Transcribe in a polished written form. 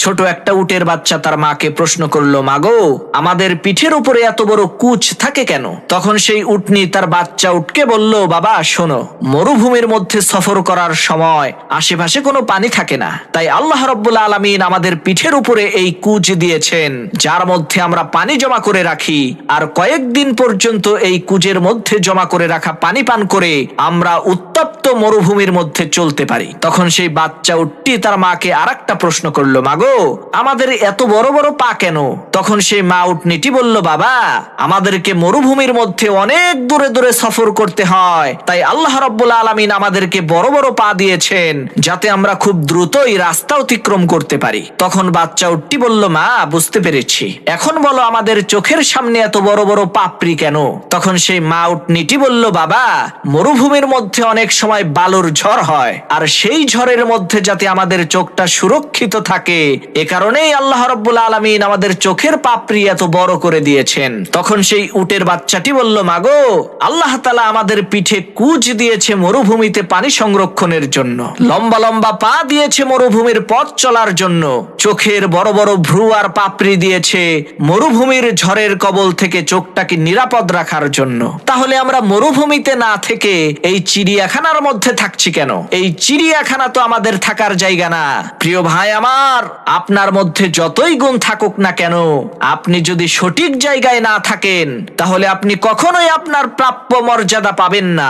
ছোট একটা উটের বাচ্চা তার মাকে প্রশ্ন করলো, মাগো, আমাদের পিঠের উপরে এত বড় কুচ থাকে কেন? তখন সেই উটনি তার বাচ্চা উটকে বলল, বাবা শোনো, মরুভূমির মধ্যে সফর করার সময় আশেপাশে কোনো পানি থাকে না, তাই আল্লাহ রাব্বুল আলামিন আমাদের পিঠের উপরে এই কুচ দিয়েছেন, যার মধ্যে আমরা পানি জমা করে রাখি, আর কয়েকদিন পর্যন্ত এই কুচের মধ্যে জমা করে রাখা পানি পান করে আমরা উত্তপ্ত মরুভূমির মধ্যে চলতে পারি। তখন সেই বাচ্চা উটটি তার মাকে আরেকটা প্রশ্ন করলো, মাগো, আমাদের এত বড় বড় পা কেন? তখন সেই মা উটনিটি বলল, বাবা, আমাদেরকে মরুভূমির মধ্যে অনেক দূরে দূরে সফর করতে হয়, তাই আল্লাহ রাব্বুল আলামিন আমাদেরকে বড় বড় পা দিয়েছেন, যাতে আমরা খুব দ্রুতই রাস্তা অতিক্রম করতে পারি। তখন বাচ্চা উটটি বলল, মা, বুঝতে পেরেছি, এখন বলো আমাদের চোখের সামনে এত বড় বড় পাপড়ি কেন? তখন সেই মা উটনিটি বলল, বাবা, মরুভূমির মধ্যে অনেক সময় বালুর ঝড় হয়, আর সেই ঝড়ের মধ্যে যাতে আমাদের চোখটা সুরক্ষিত থাকে, এ কারণেই আল্লাহ রাব্বুল আলামিন আমাদের চোখের পাপড়ি এত বড় করে দিয়েছেন। তখন সেই উটের বাচ্চাটি বলল, মাগো, আল্লাহ তাআলা আমাদের পিঠে কুচ দিয়েছে মরুভূমিতে পানি সংরক্ষণের জন্য, লম্বা লম্বা পা দিয়েছে মরুভূমির পথ চলার জন্য, চোখের বড় বড় ভ্রু আর পাপড়ি দিয়েছে মরুভূমির ঝড়ের কবল থেকে চোখটাকে নিরাপদ রাখার জন্য। তাহলে আমরা মরুভূমিতে না থেকে এই চিড়িয়াখানার মধ্যে থাকছি কেন? এই চিড়িয়াখানা তো আমাদের থাকার জায়গা না। প্রিয় ভাই আমার, আপনার মধ্যে যতই গুণ থাকুক না কেন, আপনি যদি সঠিক জায়গায় না থাকেন, তাহলে আপনি কখনোই আপনার প্রাপ্য মর্যাদা পাবেন না।